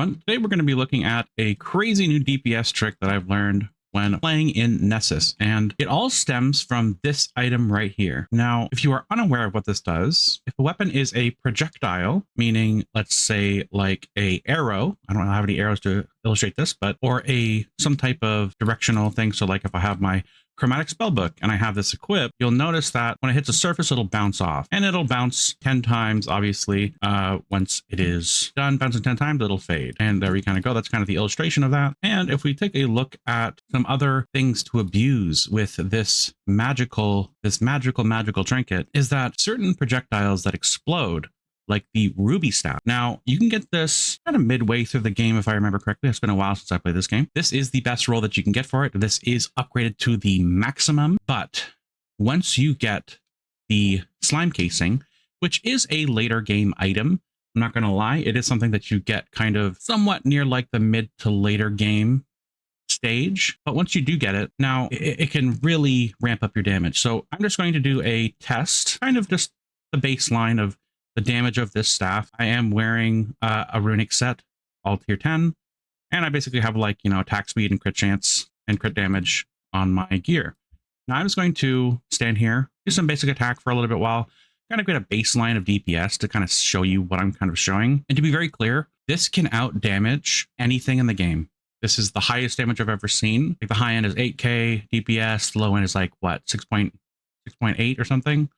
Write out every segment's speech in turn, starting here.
everyone. Today we're going to be looking at a crazy new DPS trick that I've learned when playing in Necesse, and it all stems from this item right here. Now, if you are unaware of what this does, if a weapon is a projectile, meaning let's say like a arrow, I don't have any arrows to illustrate this, but or some type of directional thing. So like if I have my chromatic spellbook and I have this equipped, you'll notice that when it hits a surface, it'll bounce off, and it'll bounce 10 times. Obviously, once it is done bouncing 10 times, it'll fade, and there we kind of go. That's kind of the illustration of that. And if we take a look at some other things to abuse with this magical trinket, is that certain projectiles that explode, like the ruby staff. Now, you can get this kind of midway through the game, if I remember correctly. It's been a while since I played this game. This is the best roll that you can get for it. This is upgraded to the maximum, but once you get the slime casing, which is a later game item, I'm not going to lie, it is something that you get kind of somewhat near like the mid to later game stage. But once you do get it, now it can really ramp up your damage. So I'm just going to do a test, kind of just the baseline of the damage of this staff. I am wearing a runic set, all tier 10, and I basically have like, attack speed and crit chance and crit damage on my gear. Now I'm just going to stand here, do some basic attack for a little bit while, kind of get a baseline of DPS to kind of show you what I'm kind of showing. And to be very clear, this can out damage anything in the game. This is the highest damage I've ever seen. Like the high end is 8k DPS, the low end is like what, 6.8 or something.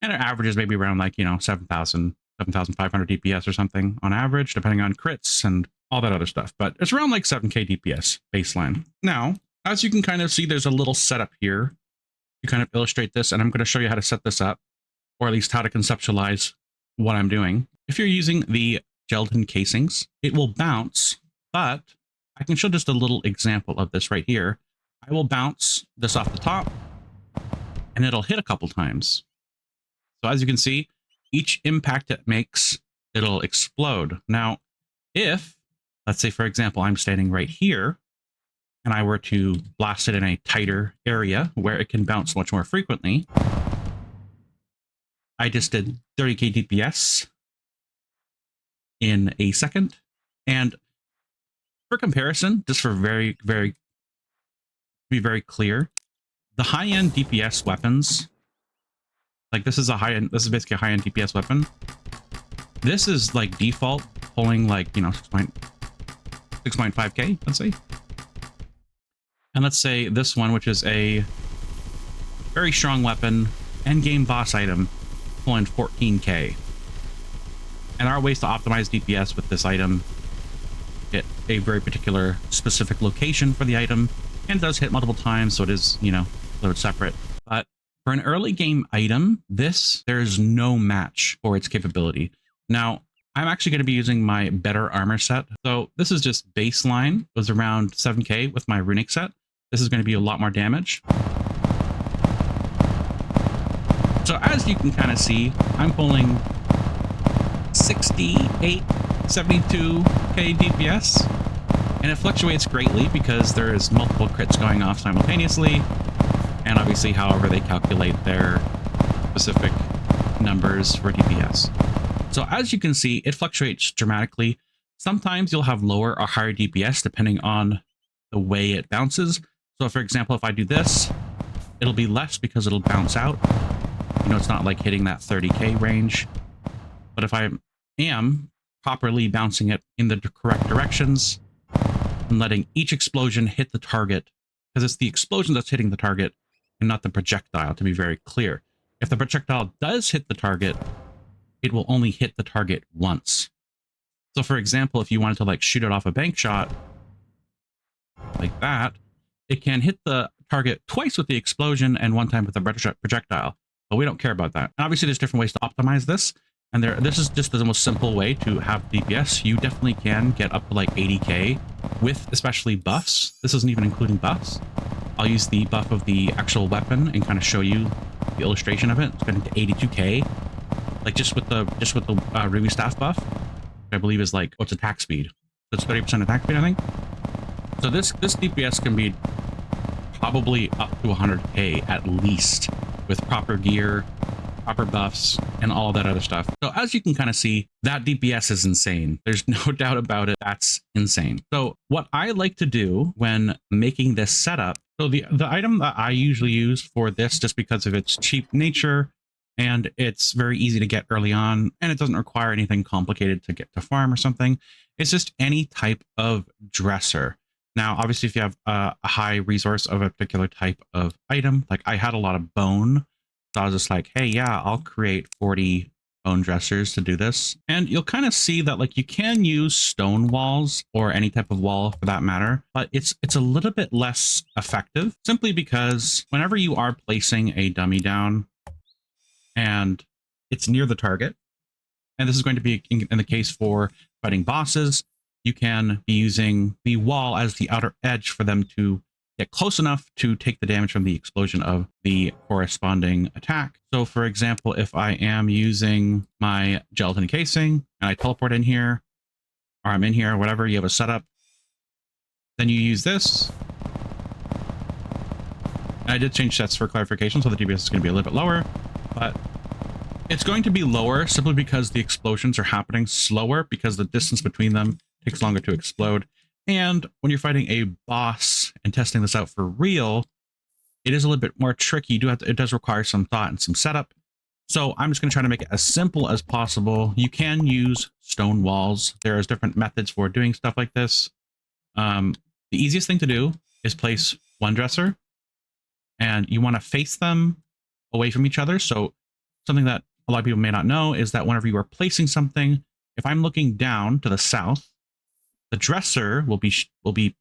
And it averages maybe around like, 7,500 DPS or something on average, depending on crits and all that other stuff. But it's around like 7k DPS baseline. Now, as you can kind of see, there's a little setup here to kind of illustrate this, and I'm going to show you how to set this up, or at least how to conceptualize what I'm doing. If you're using the gelatin casings, it will bounce, but I can show just a little example of this right here. I will bounce this off the top, and it'll hit a couple times. So as you can see, each impact it makes, it'll explode. Now, if, let's say, for example, I'm standing right here, and I were to blast it in a tighter area where it can bounce much more frequently, I just did 30k DPS in a second. And for comparison, just for to be very clear, the high-end DPS weapons, like this is basically a high-end DPS weapon. This is like default pulling like, 6.5k, let's say. And let's say this one, which is a very strong weapon, end-game boss item, pulling 14k. And there are ways to optimize DPS with this item. Hit a very particular specific location for the item, and does hit multiple times, so it is, a little bit separate. But for an early game item, there's no match for its capability. Now, I'm actually going to be using my better armor set. So this is just baseline. It was around 7k with my runic set. This is going to be a lot more damage. So as you can kind of see, I'm pulling 68, 72k DPS. And it fluctuates greatly because there is multiple crits going off simultaneously. And obviously, however they calculate their specific numbers for DPS. So as you can see, it fluctuates dramatically. Sometimes you'll have lower or higher DPS depending on the way it bounces. So for example, if I do this, it'll be less because it'll bounce out. It's not like hitting that 30k range. But if I am properly bouncing it in the correct directions and letting each explosion hit the target, because it's the explosion that's hitting the target and not the projectile, to be very clear. If the projectile does hit the target, it will only hit the target once. So for example, if you wanted to like shoot it off a bank shot like that, it can hit the target twice with the explosion and one time with the projectile. But we don't care about that. And obviously, there's different ways to optimize this. And this is just the most simple way to have DPS. You definitely can get up to like 80k with especially buffs. This isn't even including buffs. I'll use the buff of the actual weapon and kind of show you the illustration of it. It's getting to 82k, like just with the ruby staff buff, which I believe is like what's attack speed. So it's 30% attack speed, I think. So this DPS can be probably up to 100k at least with proper gear proper buffs, and all that other stuff. So as you can kind of see, that DPS is insane. There's no doubt about it. That's insane. So what I like to do when making this setup, so the item that I usually use for this, just because of its cheap nature, and it's very easy to get early on, and it doesn't require anything complicated to get to farm or something, it's just any type of dresser. Now, obviously, if you have a high resource of a particular type of item, like I had a lot of bone, so I was just like, hey, yeah, I'll create 40 bone dressers to do this. And you'll kind of see that like you can use stone walls or any type of wall for that matter, but it's a little bit less effective simply because whenever you are placing a dummy down and it's near the target, and this is going to be in the case for fighting bosses, you can be using the wall as the outer edge for them to get close enough to take the damage from the explosion of the corresponding attack. So for example, if I am using my gelatin casing and I teleport in here, or I'm in here, or whatever, you have a setup, then you use this. And I did change sets for clarification, so the DPS is going to be a little bit lower, but it's going to be lower simply because the explosions are happening slower because the distance between them takes longer to explode. And when you're fighting a boss and testing this out for real, it is a little bit more tricky. It does require some thought and some setup. So I'm just going to try to make it as simple as possible. You can use stone walls. There's different methods for doing stuff like this. The easiest thing to do is place one dresser, and you want to face them away from each other. So something that a lot of people may not know is that whenever you are placing something, if I'm looking down to the south, the dresser will be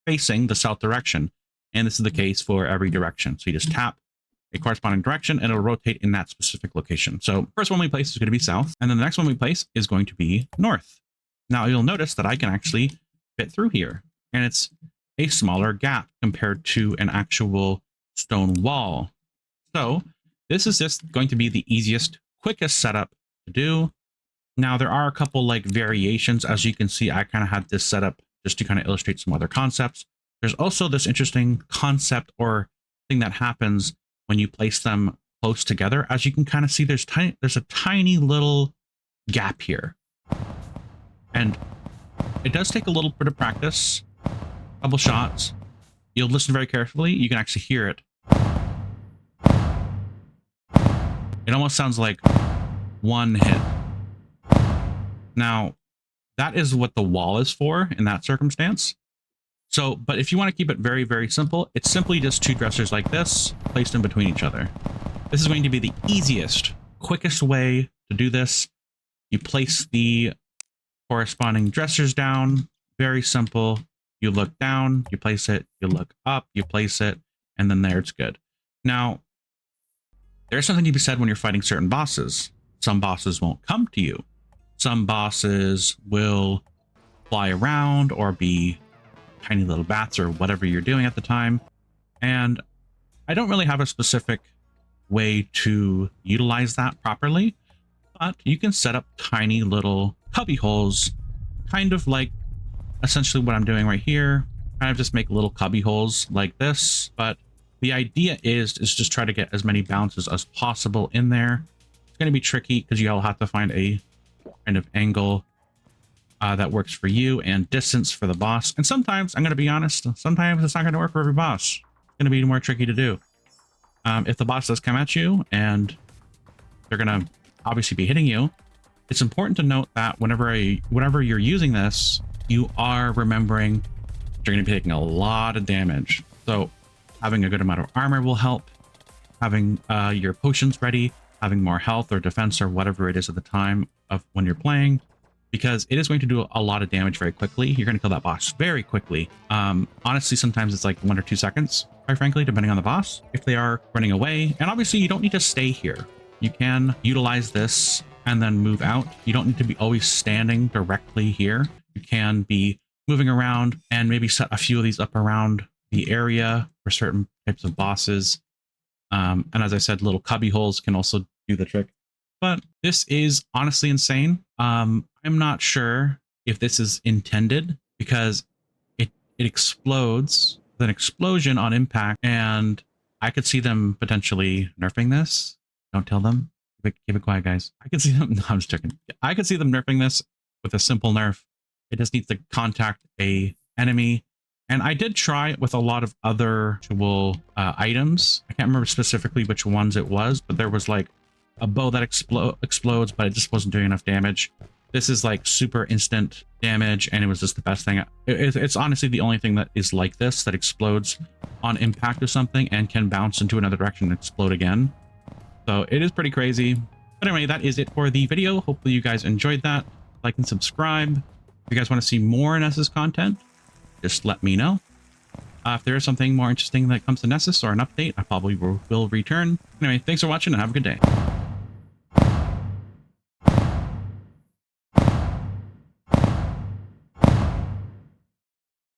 facing the south direction. And this is the case for every direction. So you just tap a corresponding direction and it'll rotate in that specific location. So first one we place is going to be south. And then the next one we place is going to be north. Now you'll notice that I can actually fit through here, and it's a smaller gap compared to an actual stone wall. So this is just going to be the easiest, quickest setup to do. Now, there are a couple like variations. As you can see, I kind of had this set up just to kind of illustrate some other concepts. There's also this interesting concept or thing that happens when you place them close together. As you can kind of see, there's a tiny little gap here. And it does take a little bit of practice, a couple shots. You'll listen very carefully. You can actually hear it. It almost sounds like one hit. Now, that is what the wall is for in that circumstance. So, but if you want to keep it very, very simple, it's simply just two dressers like this, placed in between each other. This is going to be the easiest, quickest way to do this. You place the corresponding dressers down, very simple. You look down, you place it, you look up, you place it, and then there it's good. Now, there's something to be said when you're fighting certain bosses. Some bosses won't come to you. Some bosses will fly around or be tiny little bats or whatever you're doing at the time. And I don't really have a specific way to utilize that properly, but you can set up tiny little cubby holes, kind of like essentially what I'm doing right here. Kind of just make little cubby holes like this, but the idea is just try to get as many bounces as possible in there. It's going to be tricky because you'll have to find a kind of angle that works for you and distance for the boss. And sometimes, I'm going to be honest, sometimes it's not going to work for every boss. It's going to be more tricky to do. If the boss does come at you and they're going to obviously be hitting you, it's important to note that whenever you're using this, you are remembering you're going to be taking a lot of damage. So having a good amount of armor will help. Having your potions ready, having more health or defense or whatever it is at the time of when you're playing, because it is going to do a lot of damage very quickly. You're going to kill that boss very quickly. Honestly, sometimes it's like 1 or 2 seconds, quite frankly, depending on the boss, if they are running away. And obviously, you don't need to stay here. You can utilize this and then move out. You don't need to be always standing directly here. You can be moving around and maybe set a few of these up around the area for certain types of bosses. And as I said, little cubby holes can also do the trick. But this is honestly insane. I'm not sure if this is intended, because it explodes with an explosion on impact, and I could see them potentially nerfing this Don't tell them. Keep it quiet, guys. I can see them. No, I'm just joking. I could see them nerfing this with a simple nerf. It just needs to contact a enemy. And I did try it with a lot of other actual items. I can't remember specifically which ones it was, but there was like a bow that explodes, but it just wasn't doing enough damage. This is like super instant damage, and it was just the best thing. It's honestly the only thing that is like this, that explodes on impact of something and can bounce into another direction and explode again. So it is pretty crazy. But anyway, that is it for the video. Hopefully you guys enjoyed that. Like and subscribe. If you guys want to see more Necesse content, just let me know. If there is something more interesting that comes to Necesse or an update, I probably will return. Anyway, thanks for watching and have a good day.